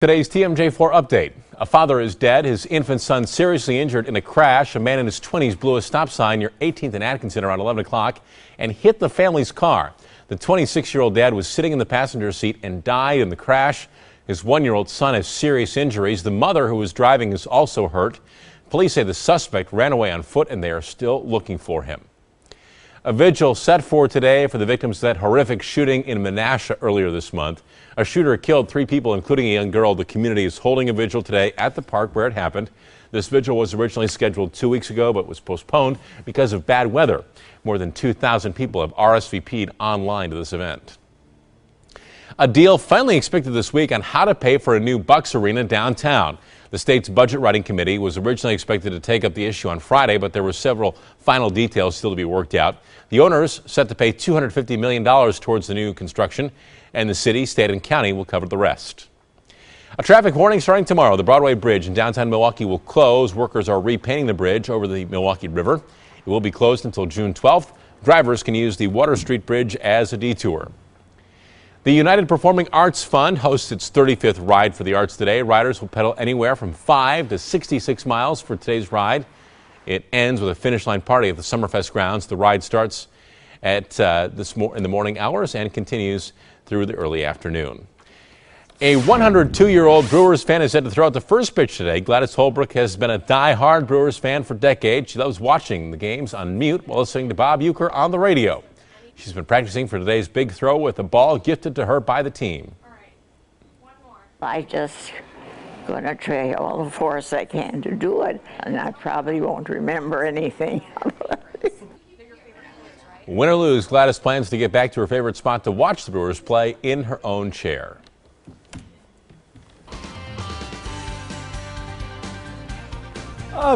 Today's TMJ4 update. A father is dead, his infant son seriously injured in a crash. A man in his 20s blew a stop sign near 18th and Atkinson around 11 o'clock and hit the family's car. The 26-year-old dad was sitting in the passenger seat and died in the crash. His 1-year-old son has serious injuries. The mother, who was driving, is also hurt. Police say the suspect ran away on foot and they are still looking for him. A vigil set for today for the victims of that horrific shooting in Menasha earlier this month. A shooter killed 3 people, including a young girl. The community is holding a vigil today at the park where it happened. This vigil was originally scheduled 2 weeks ago, but was postponed because of bad weather. More than 2,000 people have RSVP'd online to this event. A deal finally expected this week on how to pay for a new Bucks arena downtown. The state's budget writing committee was originally expected to take up the issue on Friday, but there were several final details still to be worked out. The owners set to pay $250 million towards the new construction, and the city, state, and county will cover the rest. A traffic warning starting tomorrow. The Broadway Bridge in downtown Milwaukee will close. Workers are repainting the bridge over the Milwaukee River. It will be closed until June 12th. Drivers can use the Water Street Bridge as a detour. The United Performing Arts Fund hosts its 35th Ride for the Arts today. Riders will pedal anywhere from 5 to 66 miles for today's ride. It ends with a finish line party at the Summerfest grounds. The ride starts at in the morning hours and continues through the early afternoon. A 102-year-old Brewers fan is set to throw out the first pitch today. Gladys Holbrook has been a die-hard Brewers fan for decades. She loves watching the games on mute while listening to Bob Uecker on the radio. She's been practicing for today's big throw with a ball gifted to her by the team. All right, one more. I just going to try all the force I can to do it, and I probably won't remember anything. Win or lose, Gladys plans to get back to her favorite spot to watch the Brewers play in her own chair.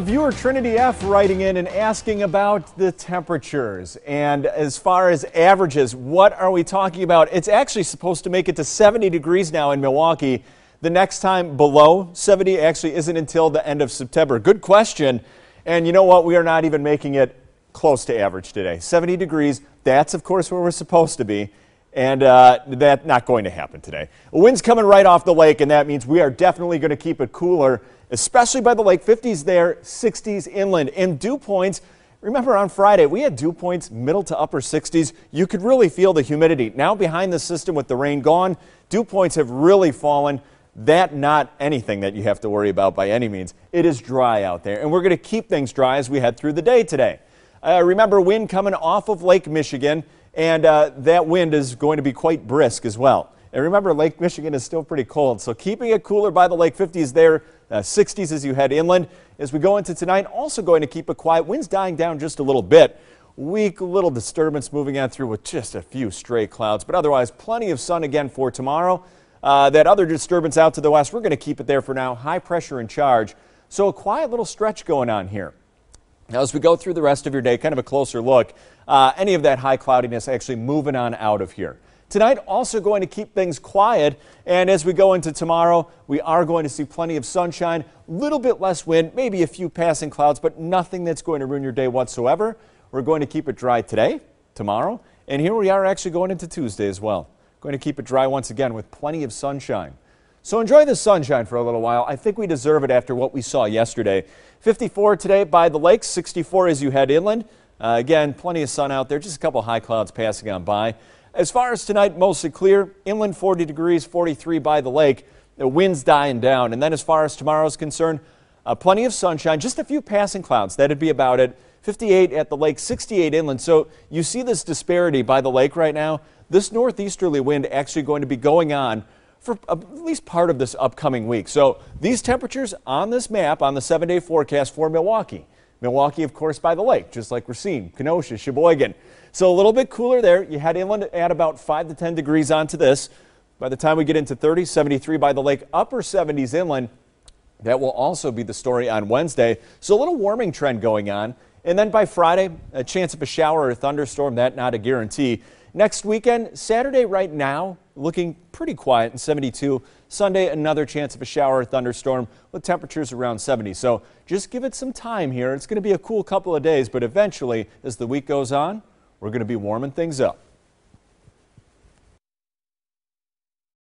Viewer Trinity F writing in and asking about the temperatures. And as far as averages, what are we talking about? It's actually supposed to make it to 70 degrees now in Milwaukee. The next time below 70 actually isn't until the end of September. Good question. And you know what? We are not even making it close to average today. 70 degrees, that's of course where we're supposed to be. And that's not going to happen today. A wind's coming right off the lake, and that means we are definitely going to keep it cooler, especially by the lake. 50s there, 60s inland. And dew points, remember on Friday, we had dew points middle to upper 60s. You could really feel the humidity. Now behind the system with the rain gone, dew points have really fallen. That not anything that you have to worry about by any means. It is dry out there, and we're going to keep things dry as we head through the day today. Remember, wind coming off of Lake Michigan, and that wind is going to be quite brisk as well. And remember, Lake Michigan is still pretty cold, so keeping it cooler by the lake. 50s there, 60s as you head inland. As we go into tonight, also going to keep it quiet. Wind's dying down just a little bit. Weak little disturbance moving on through with just a few stray clouds, but otherwise plenty of sun again for tomorrow. That other disturbance out to the west, we're going to keep it there for now. High pressure in charge, so a quiet little stretch going on here. Now, as we go through the rest of your day, kind of a closer look, any of that high cloudiness actually moving on out of here. Tonight, also going to keep things quiet, and as we go into tomorrow, we are going to see plenty of sunshine, a little bit less wind, maybe a few passing clouds, but nothing that's going to ruin your day whatsoever. We're going to keep it dry today, tomorrow, and here we are actually going into Tuesday as well. Going to keep it dry once again with plenty of sunshine. So enjoy the sunshine for a little while. I think we deserve it after what we saw yesterday. 54 today by the lake, 64 as you head inland. Again, plenty of sun out there, just a couple high clouds passing on by. As far as tonight, mostly clear. Inland 40 degrees, 43 by the lake. The wind's dying down. And then as far as tomorrow's concerned, plenty of sunshine, just a few passing clouds. That'd be about it. 58 at the lake, 68 inland. So you see this disparity by the lake right now. This northeasterly wind actually going to be going on for at least part of this upcoming week. So these temperatures on this map on the 7-day forecast for Milwaukee. Milwaukee, of course, by the lake, just like Racine, Kenosha, Sheboygan. So a little bit cooler there. You head inland at about 5 to 10 degrees onto this. By the time we get into 30, 73 by the lake, upper 70s inland. That will also be the story on Wednesday. So a little warming trend going on. And then by Friday, a chance of a shower or thunderstorm, that not a guarantee. Next weekend, Saturday right now, looking pretty quiet in 72. Sunday, another chance of a shower or thunderstorm with temperatures around 70. So just give it some time here. It's going to be a cool couple of days, but eventually, as the week goes on, we're going to be warming things up.